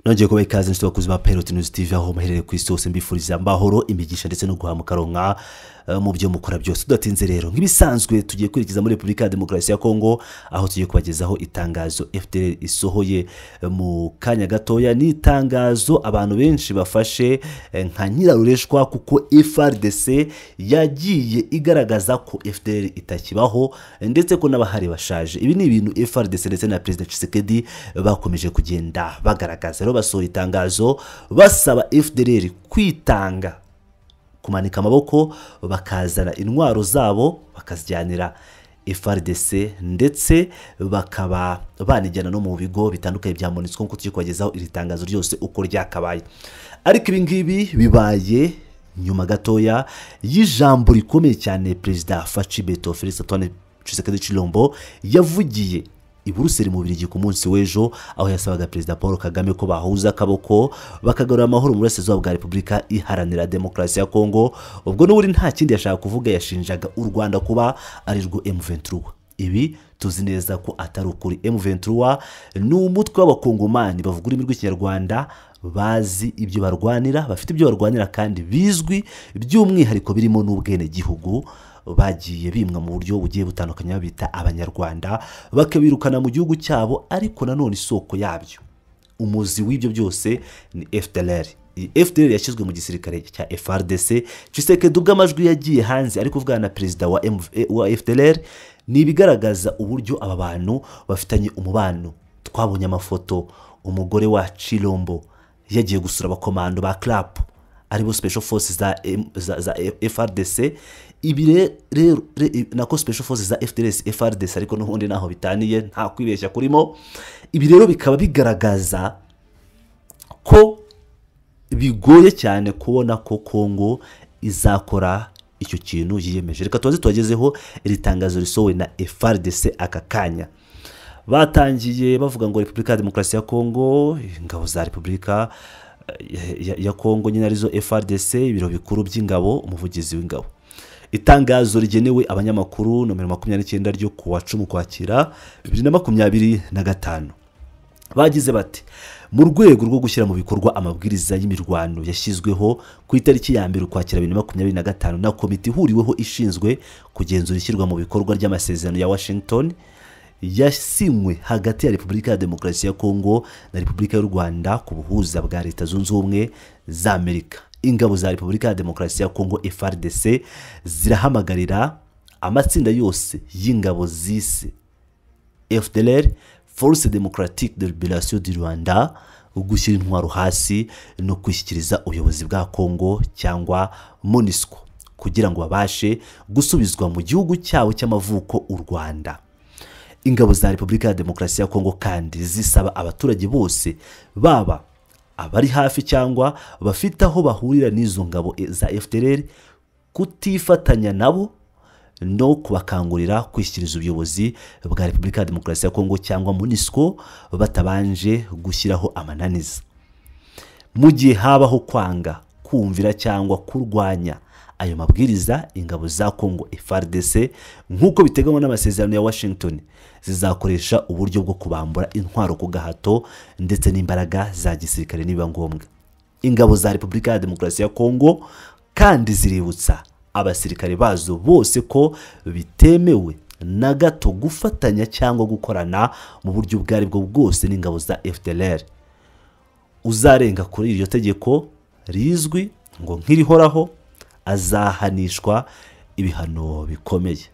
Nongeye kuba ikaze nshito bakuzi ba Pilot News TV aho muherere ku isi hose mbifuriza amahoro imigisha ndetse no guhamuka ronka mu byo mukora byose. Tudatinze rero nk'ibisanzwe tugiye kwirikiza muri Republika ya Demokarasi ya Kongo aho tugiye kubagezaho itangazo FDL isohoye mu kanya gatoya. Ni itangazo abantu benshi bafashe nka nyirarureshwa kuko FARDC yagiye igaragaza ko FDL itakibaho ndetse ko n'abahari bashaje. Ibi ni ibintu FARDC ndetse na President Tshisekedi bakomeje kugenda bagaragaza. Basohoye itangazo basaba FDL kwitanga kumanika amaboko bakazana intwaro zabo bakazijyanira FARDC ndetse bakaba banijyana no mu bigo bitandukanye bya MONUSCO nkuko tugiye kubagezaho iri tangazo ryose uko ryakabaye. Ariko ibi ngibi bibaye nyuma gatoya y'ijambo rikomeye cyane President Faci Beto Felix Antoine Tshisekedi Chilombo yavugiye i Buruseli mu Bubiligi ku munsi w'ejo aho yasabaga President Paul Kagame ko bahuza akaboko bakagarura amahoro mu burasirazuba bwa Repubulika Iharanira Demokarasi ya Kongo. Ubwo n'uri nta kindi yashaka kuvuga, yashinjaga u Rwanda kuba ari rwo M23. Ibi tuzi neza ko atari ukuri. M23 ni umutwe w'abakongomani bavuga ururimi rw'ikinyarwanda, bazi ibyo barwanira, bafite ibyo barwanira kandi bizwi by'umwihariko birimo n'ubwene gihugu. Bagiye bimwa mu buryo bugiye butandukanye babita abanyarwanda bakabirukana mu gihugu cyabo, ariko nanone isoko yabyo umuzi w'ibyo byose ni FDLR. FDLR yashyizwe mu gisirikare cya FARDC. Tshisekedi ubwo amajwi yagiye hanze ariko uvugana na perezida wa FDLR ni ibigaragaza uburyo aba bantu bafitanye umubano. Twabonye amafoto umugore wa Chilombo yagiye gusura abakomando ba CLAP aribo Special Forces za FARDC. Ibi rero nako Special Forces za FDLS FARDC ariko n'ubundi naho bitaniye nta kwibeshya kurimo. Ibi rero bikaba bigaragaza ko bigoye cyane kubona ko Kongo izakora icyo kintu yiyemeje. Reka tubaze tubagezeho iri tangazo risohowe na FARDC aka kanya. Batangiye bavuga ngo Republika ya Demokarasi ya Kongo, ingabo za Republika ya Kongo nyine arizo FARDC, ibiro bikuru by'ingabo, umuvugizi w'ingabo. Itangazo rigenewe abanyamakuru nomero 29 ryo kuwa 10 Ukwakira 2025 bagize bati: mu rwego rwo gushyira mu bikorwa amabwiriza y'imirwano yashyizweho ku itariki ya 1 Ukwakira 2025 na komite ihuriweho ishinzwe kugenzura ishyirwa mu bikorwa ry'amasezerano ya Washington yasinywe hagati ya Republika ya Demokarasi ya Kongo na Republika y'u Rwanda ku buhuza bwa Leta Zunze Ubumwe za Amerika. Ingabo za Republika ya Demokarasi ya Kongo FARDC zirahamagarira amatsinda yose y'ingabo zise FDLR, Force Démocratique de Libération du Rwanda, gushyira intwaro hasi no kwishyikiriza ubuyobozi bwa Kongo cyangwa MONUSCO kugira ngo babashe gusubizwa mu gihugu cyabo cy'amavuko u Rwanda. Ingabo za Republika ya Demokarasi ya Kongo kandi zisaba abaturage bose baba abari hafi cyangwa bafite aho bahurira n'izo ngabo za FDLR kutifatanya nabo no kubakangurira kwishyikiriza ubuyobozi bwa Republika ya Demokarasi ya Kongo cyangwa MONUSCO batabanje gushyiraho amananiza. Mu gihe habaho kwanga, kumvira cyangwa kurwanya ayo mabwiriza, ingabo za Kongo FARDC nk'uko biteganywa n'amasezerano ya Washington zizakoresha uburyo bwo kubambura intwaro ku gahato ndetse n'imbaraga za gisirikare niba ngombwa. Ingabo za Republika ya Demokarasi ya Kongo kandi ziributsa abasirikare bazo bose ko bitemewe na gato gufatanya cyangwa gukorana mu buryo bwari bwo bwose n'ingabo za FDLR. Uzarenga kuri iryo tegeko rizwi ngo nk'irihoraho azahanishwa ibihano bikomeye.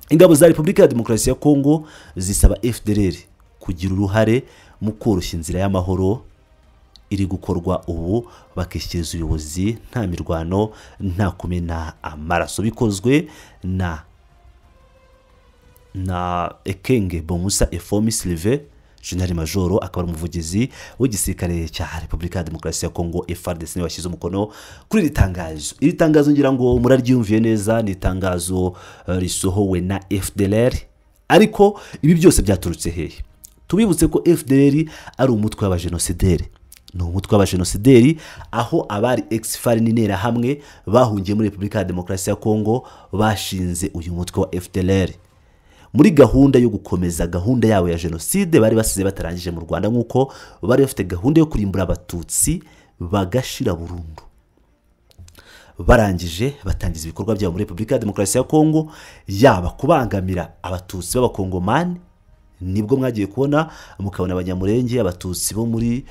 Ingabo za Republika ya Demokarasi ya Kongo zisaba FDLR kugira uruhare mu koroshya inzira y'amahoro iri gukorwa ubu bakishyikiriza ubuyobozi nta mirwano nta kumena amaraso. Bikozwe na Ekenge Bomusa Efomi Sylvain, General Majoro, akaba umuvugizi w'igisirikare cya Republika ya Demokarasi ya Kongo FARDC niwe washyize umukono kuri iri tangazo. Iri tangazo ngira ngo muraryumviye neza, ni itangazo risohowe na FDLR. Ariko ibi byose byaturutse hehe? Tubibutse ko FDLR ari umutwe w'abajenosideri. Ni umutwe w'abajenosideri aho abari ex-FARC n'intera hamwe bahungiye muri Republika ya Demokarasi ya Kongo bashinze uyu mutwe wa FDLR. muri gahunda yo gukomeza gahunda yabo ya jenoside bari basize batarangije mu Rwanda, nk'uko bari bafite gahunda yo kurimbura abatutsi bagashira burundu. Barangije batangiza ibikorwa byabo muri Repubulika ya Demokarasi ya Kongo, yaba kubangamira abatutsi b'abakongomani, nibwo mwagiye kubona mukabona abanyamurenge, abatutsi bo muri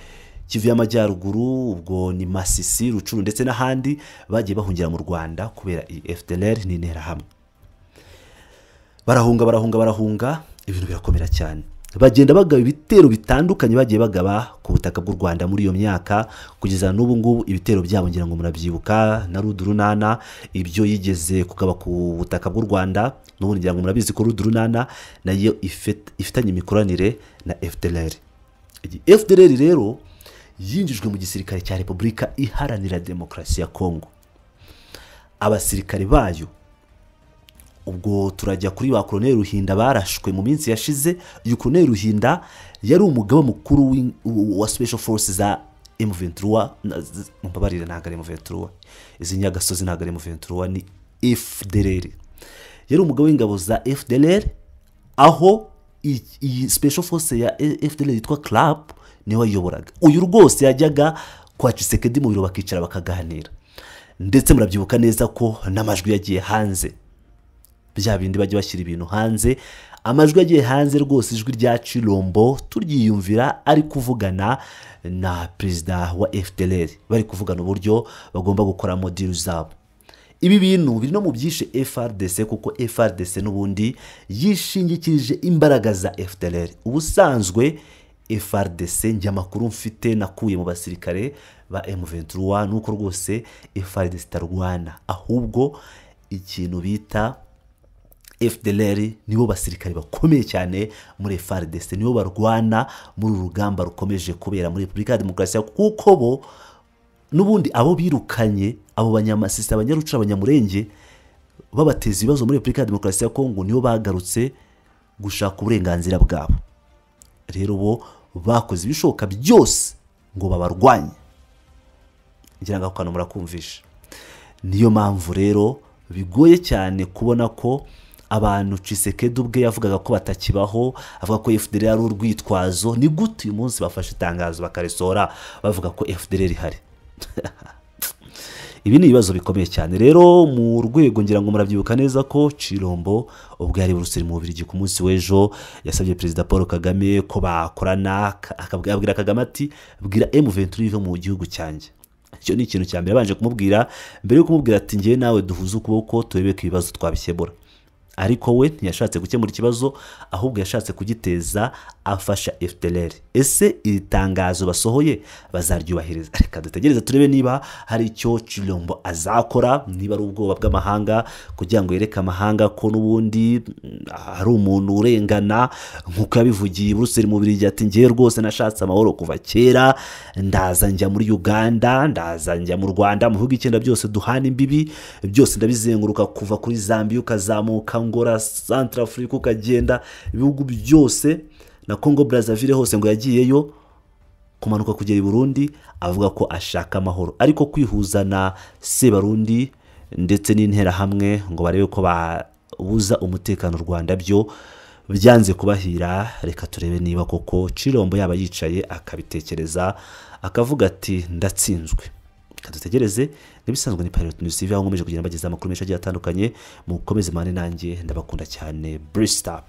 Kivu y'Amajyaruguru, ubwo ni Masisi, Rucuru ndetse n'ahandi, bagiye bahungira mu Rwanda kubera FDLR n'interahamwe. Barahunga, ibintu birakomera cyane. Bagenda bagaba ibitero bitandukanye bagiye bagaba ku butaka bw'u Rwanda muri iyo myaka, kugeza n'ubu ngubu ibitero byabo ngira ngo murabyibuka, na Rudurunana ibyo yigeze kugaba ku butaka bw'u Rwanda, n'ubundi ngira ngo murabizi ko Rudurunana nayo ifitanye imikoranire na FDLR. FDLR rero yinjijwe mu gisirikare cya Repubulika Iharanira Demokarasi ya Kongo. Abasirikare bayo ubwo turajya kuri ba Colonel Ruhinda barashwe mu minsi yashize. Uyu Colonel Ruhinda yari umugaba mukuru wa Special Forces za M23, mbabarira ntago ari M23, izi Nyagasozi ntago ari M23, ni FDLR. Yari umugabo w'ingabo za FDLR, aho iyi Special Force ya FDLR yitwa Club niwe wayoboraga. Uyu rwose yajyaga kwa Tshisekedi mu biro bakicara bakaganira, ndetse murabyibuka neza ko n'amajwi yagiye hanze, bya bindi bajya bashyira ibintu hanze. Amajwi yagiye hanze rwose, ijwi rya Chilombo turyiyumvira ari kuvugana na perezida wa FDLR, bari kuvugana uburyo bagomba gukoramo deal zabo. Ibi bintu biri no mu byishe FRDC, kuko FRDC n'ubundi yishingikirije imbaraga za FDLR. Ubusanzwe FRDC njya amakuru mfite nakuye mu basirikare ba M23 nuko rwose FRDC tarwana, ahubwo ikintu bita FDLR nibo basirikare bakomeye cyane muri FRDC, nibo barwana muri urugamba rukomeje kubera muri Repubulika ya Demokarasi, kuko bo n'ubundi abo birukanye, abo banyamasisi, abanyaruca, abanyamurenge babateza ibibazo muri Repubulika ya Demokarasi ya Kongo, nibo bagarutse gushaka uburenganzira bwabo. Rero bo bakoze ibishoboka byose ngo babarwanye, ngira ngo akano murakumvisha. Niyo mpamvu rero bigoye cyane kubona ko abantu Tshisekedi ubwe yavugaga ko batakibaho, avuga ko FDLR ari urwitwazo. Ni gute uyu munsi bafashe itangazo bakaresora bavuga ko FDLR ihari? Ibi ni ibibazo bikomeye cyane. Rero mu rwego ngira ngo murabyibuka neza ko Chilombo ubwo yari Buruseli mu Bubiligi ku munsi w'ejo yasabye Perezida Paul Kagame ko bakorana, akabwira Kagame ati bwira M23 ive mu gihugu cyanjye. Icyo ni ikintu cyambere banje kumubwira, mbere yo kumubwira ati ngiye nawe duhuze ukuboko turebe ko ibibazo twabikemura. Ariko we ntiyashatse gukemura ikibazo, ahubwo yashatse kugiteza afasha FDLR. Ese iri tangazo basohoye bazaryubahiriza? Reka dutegereze turebe niba hari icyo Chilombo azakora, niba ari ubwoba bw'amahanga kugira ngo yereke amahanga ko n'ubundi hari umuntu urengana, nk'uko yabivugiye Buruseli mu Bubiligi ati ngiye rwose nashatse amahoro kuva kera, ndaza njya muri Uganda, ndaza njya mu Rwanda, mu bihugu icyenda byose duhana imbibi, byose ndabizenguruka kuva kuri Zambia ukazamuka Angola, Centrafrique ukagenda ibihugu byose na Congo Brazzaville hose ngo yagiyeyo, kumanuka kugera i Burundi. Avuga ko ashaka amahoro, ariko kwihuza na Sebarundi ndetse n'interahamwe ngo barebe ko babuza umutekano u Rwanda byo byanze kubahira. Reka turebe niba koko Chilombo yaba yicaye akabitekereza akavuga ati ndatsinzwe. Kadutegereze. Nibisanzwe ni Pirate News TV, aho nkomeje kugenda bageza amakuru menshi agiye atandukanye. Mukomeze mane nanjye, ndabakunda cyane. Bristol.